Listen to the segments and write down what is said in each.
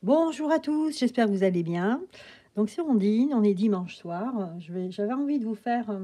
Bonjour à tous, j'espère que vous allez bien. Donc c'est Ondine, on est dimanche soir. J'avais envie de vous faire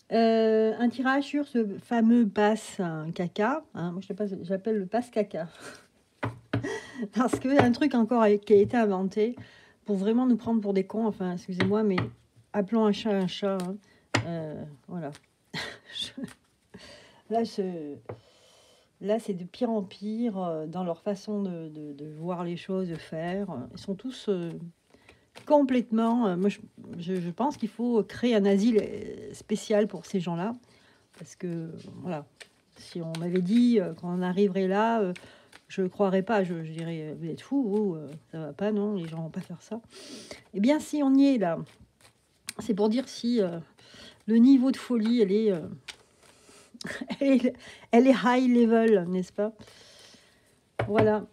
un tirage sur ce fameux pass caca. Moi j'appelle le pass caca. Parce que un truc encore qui a été inventé pour vraiment nous prendre pour des cons. Enfin, excusez-moi, mais appelons un chat un chat. Voilà. Là, là, c'est de pire en pire dans leur façon de voir les choses, de faire. Ils sont tous complètement. Moi, je pense qu'il faut créer un asile spécial pour ces gens-là. Parce que, voilà, si on m'avait dit qu'on arriverait là, je ne croirais pas. Je dirais, vous êtes fous, vous, ça va pas, non, les gens vont pas faire ça. Eh bien, si on y est là, c'est pour dire si le niveau de folie, elle est high level, n'est-ce pas? Voilà.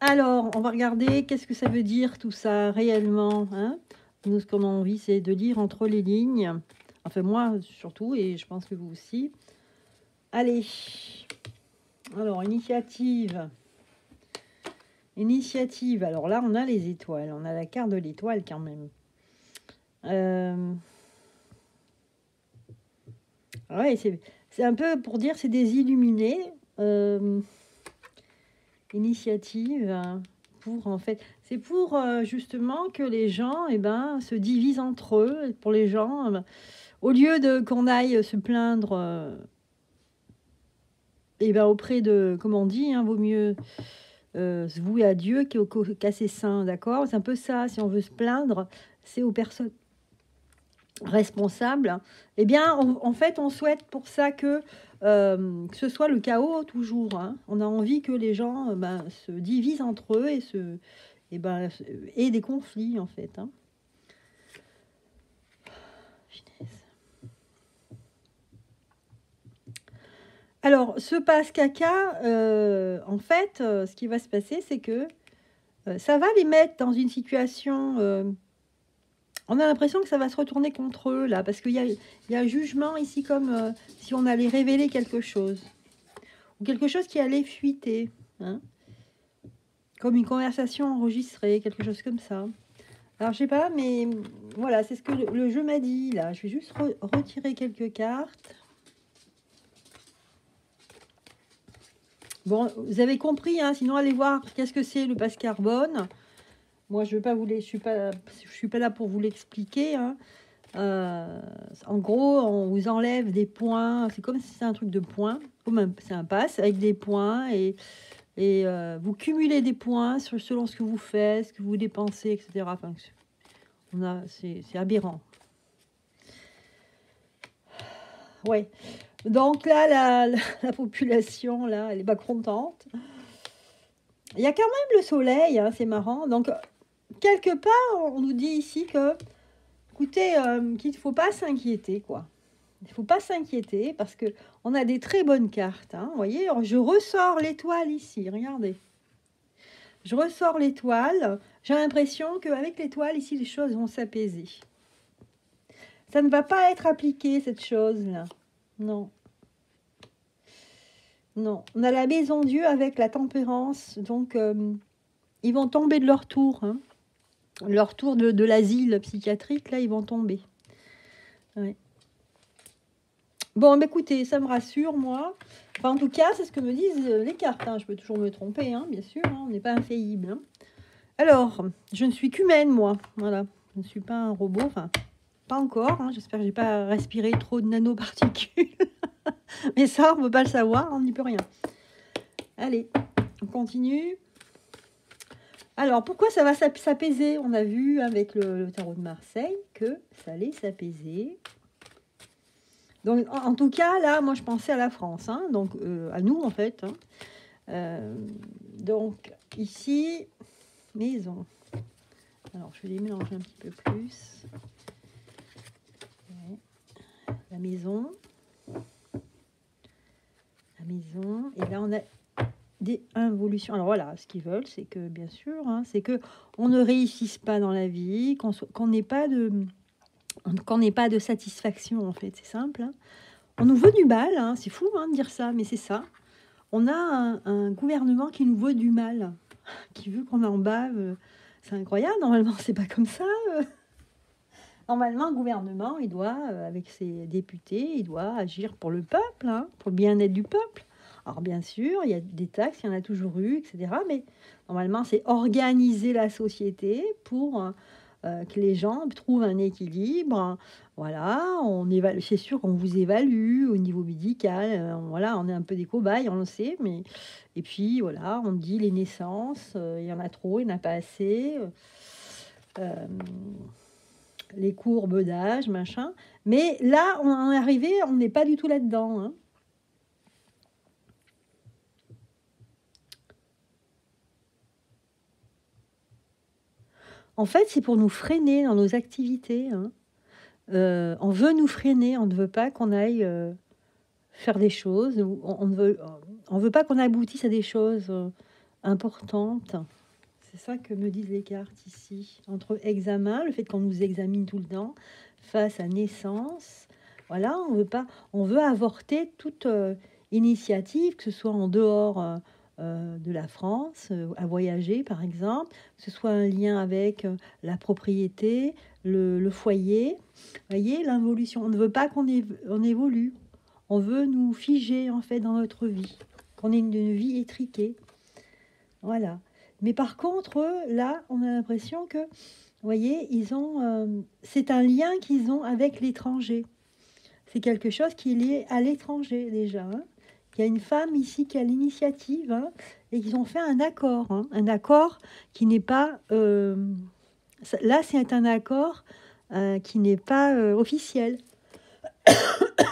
Alors, on va regarder qu'est-ce que ça veut dire tout ça réellement. Nous, ce qu'on a envie, c'est de lire entre les lignes. Enfin, moi, surtout, et je pense que vous aussi. Allez. Alors, initiative. Initiative. Alors là, on a les étoiles. On a la carte de l'étoile quand même. Ouais, c'est un peu pour dire, c'est des illuminés. Initiative. Pour en fait, c'est pour justement que les gens se divisent entre eux. Pour les gens, au lieu de qu'on aille se plaindre auprès de, comme on dit, vaut mieux se vouer à Dieu qu'à ses saints, d'accord? C'est un peu ça, si on veut se plaindre, c'est aux personnes responsables. Eh bien, en fait, on souhaite pour ça que ce soit le chaos toujours. On a envie que les gens se divisent entre eux et des conflits, en fait. Alors, ce passe caca, en fait, ce qui va se passer, c'est que ça va les mettre dans une situation. On a l'impression que ça va se retourner contre eux, là, parce qu'il y a un jugement ici, comme si on allait révéler quelque chose, ou quelque chose qui allait fuiter, comme une conversation enregistrée, quelque chose comme ça. Alors, je sais pas, mais voilà, c'est ce que le jeu m'a dit, là. Je vais juste retirer quelques cartes. Bon, vous avez compris, sinon allez voir qu'est-ce que c'est le passe carbone. Moi, je suis pas là pour vous l'expliquer. En gros, on vous enlève des points. C'est comme si c'était un truc de points. C'est un pass avec des points et vous cumulez des points selon ce que vous faites, ce que vous dépensez, etc. Enfin, c'est aberrant. Ouais. Donc là, la population, là, elle est pas contente. Il y a quand même le soleil, c'est marrant. Donc, quelque part, on nous dit ici que, écoutez, qu'il ne faut pas s'inquiéter, quoi. Il ne faut pas s'inquiéter parce qu'on a des très bonnes cartes. Vous voyez, je ressors l'étoile ici, regardez. Je ressors l'étoile. J'ai l'impression qu'avec l'étoile, ici, les choses vont s'apaiser. Ça ne va pas être appliqué, cette chose-là. Non. Non. On a la maison Dieu avec la tempérance. Donc, ils vont tomber de leur tour. Leur tour de l'asile psychiatrique, là, ils vont tomber. Ouais. Bon, écoutez, ça me rassure, moi. Enfin, en tout cas, c'est ce que me disent les cartes. Je peux toujours me tromper, bien sûr. On n'est pas infaillible. Alors, je ne suis qu'humaine, moi. Voilà. Je ne suis pas un robot. Enfin, pas encore. J'espère que je n'ai pas respiré trop de nanoparticules. Mais ça, on ne peut pas le savoir. On n'y peut rien. Allez, on continue. Alors, pourquoi ça va s'apaiser? On a vu avec le tarot de Marseille que ça allait s'apaiser. Donc, en tout cas, là, moi, je pensais à la France, donc à nous, en fait. Donc, ici, maison. Alors, je vais les mélanger un petit peu plus. Ouais. La maison. La maison. Et là, on a des involutions. Alors, voilà, ce qu'ils veulent, c'est que, bien sûr, c'est qu'on ne réussisse pas dans la vie, qu'on n'ait pas de satisfaction, en fait. C'est simple. On nous veut du mal, c'est fou de dire ça, mais c'est ça. On a un gouvernement qui nous veut du mal. qui veut qu'on en bave. C'est incroyable, normalement, c'est pas comme ça. Normalement, le gouvernement, il doit, avec ses députés, il doit agir pour le peuple, hein, pour le bien-être du peuple. Alors, bien sûr, il y a des taxes, il y en a toujours eu, etc. Mais normalement, c'est organiser la société pour que les gens trouvent un équilibre. Voilà, on évalue, c'est sûr qu'on vous évalue au niveau médical. Voilà, on est un peu des cobayes, on le sait. Mais et puis, voilà, on dit les naissances, il y en a trop, il n'y en a pas assez. Les courbes d'âge, machin. Mais là, on en est arrivé, on n'est pas du tout là-dedans. Hein. En fait, c'est pour nous freiner dans nos activités. Hein. On veut nous freiner, on ne veut pas qu'on aille faire des choses, on ne veut pas qu'on aboutisse à des choses importantes. C'est ça que me disent les cartes ici. Entre examen, le fait qu'on nous examine tout le temps, face à naissance, voilà, on veut avorter toute initiative, que ce soit en dehors de la France, à voyager par exemple, que ce soit un lien avec la propriété, le foyer. Vous voyez, l'involution. On ne veut pas on évolue. On veut nous figer en fait dans notre vie, qu'on ait une vie étriquée. Voilà. Mais par contre, là, on a l'impression que, vous voyez, c'est un lien qu'ils ont avec l'étranger. C'est quelque chose qui est lié à l'étranger déjà. Hein. Il y a une femme ici qui a l'initiative hein, et qu'ils ont fait un accord. Hein, un accord qui n'est pas... là, c'est un accord qui n'est pas officiel.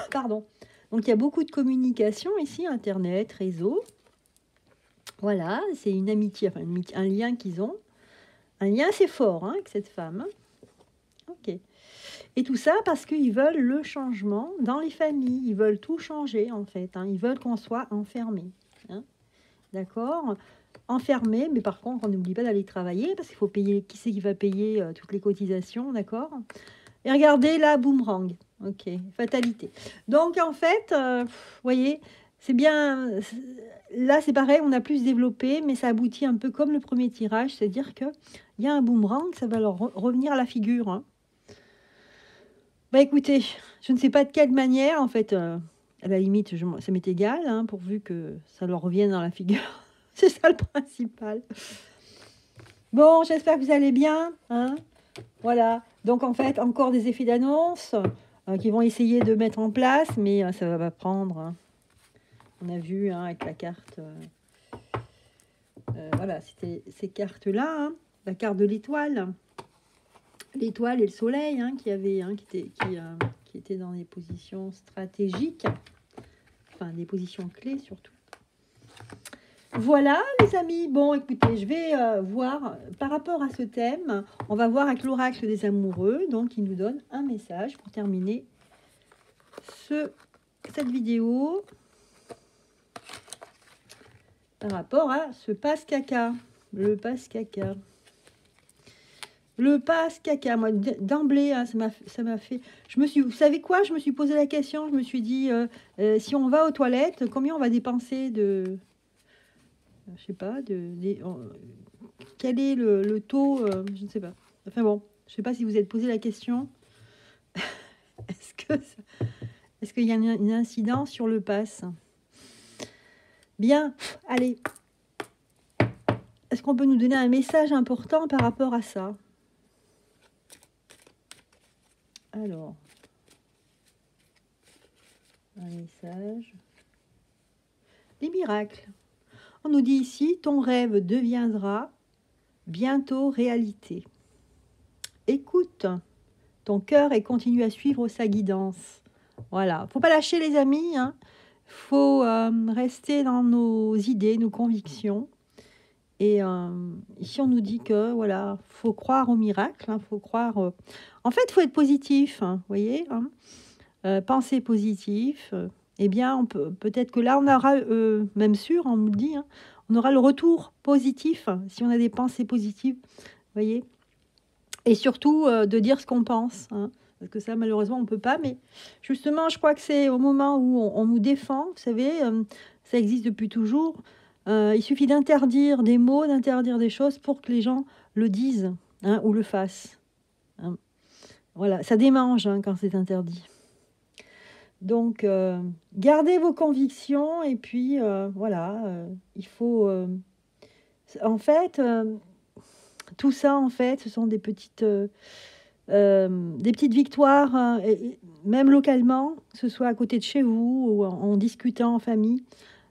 Pardon. Donc, il y a beaucoup de communication ici, Internet, réseau. Voilà, c'est une amitié, enfin un lien qu'ils ont. Un lien assez fort hein, avec cette femme. Hein. Ok. Et tout ça parce qu'ils veulent le changement dans les familles. Ils veulent tout changer, en fait. Hein. Ils veulent qu'on soit enfermé. Hein. D'accord? Enfermé, mais par contre, on n'oublie pas d'aller travailler parce qu'il faut payer. Qui c'est qui va payer toutes les cotisations? D'accord? Et regardez là, boomerang. Ok, fatalité. Donc, en fait, vous voyez, c'est bien. Là, c'est pareil, on a plus développé, mais ça aboutit un peu comme le premier tirage, c'est-à-dire qu'il y a un boomerang, ça va leur revenir à la figure. Hein. Bah écoutez, je ne sais pas de quelle manière, en fait, à la limite, ça m'est égal, hein, pourvu que ça leur revienne dans la figure. C'est ça le principal. Bon, j'espère que vous allez bien. Hein. Voilà, donc en fait, encore des effets d'annonce qu'ils vont essayer de mettre en place, mais ça va pas prendre. Hein. On a vu hein, avec la carte, voilà, c'était ces cartes-là, hein, la carte de l'étoile et le soleil hein, qui étaient dans des positions stratégiques, enfin des positions clés surtout. Voilà les amis, bon écoutez, je vais voir par rapport à ce thème, on va voir avec l'oracle des amoureux, donc il nous donne un message pour terminer cette vidéo par rapport à ce passe caca, le passe caca. Le passe caca, moi d'emblée, hein, ça m'a fait. Vous savez quoi? Je me suis posé la question. Je me suis dit, si on va aux toilettes, combien on va dépenser de, je sais pas, quel est le taux? Je ne sais pas. Enfin bon, je sais pas si vous êtes posé la question. Est-ce qu'il y a une incidence sur le pass? Bien, allez. Est-ce qu'on peut nous donner un message important par rapport à ça? Alors, un message. Les miracles. On nous dit ici, ton rêve deviendra bientôt réalité. Écoute ton cœur et continue à suivre sa guidance. Voilà, faut pas lâcher les amis. Hein. Faut rester dans nos idées, nos convictions. Et ici, on nous dit que voilà, faut croire au miracle. Hein, faut croire. En fait, faut être positif. Hein, vous voyez, hein, penser positif. Eh bien, peut-être que là, on aura, même sûr, on nous le dit, hein, on aura le retour positif hein, si on a des pensées positives. Vous voyez. Et surtout de dire ce qu'on pense. Hein, parce que ça, malheureusement, on ne peut pas. Mais justement, je crois que c'est au moment où on nous défend. Vous savez, ça existe depuis toujours. Il suffit d'interdire des mots, d'interdire des choses pour que les gens le disent, hein, ou le fassent, hein. Voilà, ça démange, hein, quand c'est interdit. Donc, gardez vos convictions et puis, voilà, il faut, en fait, tout ça, en fait, ce sont des petites victoires, hein, et même localement, que ce soit à côté de chez vous ou en discutant en famille.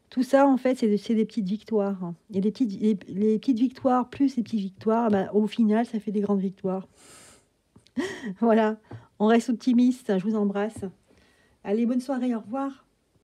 Tout ça, en fait, c'est des petites victoires, hein. Et les petites victoires plus les petites victoires, bah, au final, ça fait des grandes victoires. Voilà, on reste optimiste. Je vous embrasse. Allez, bonne soirée, au revoir.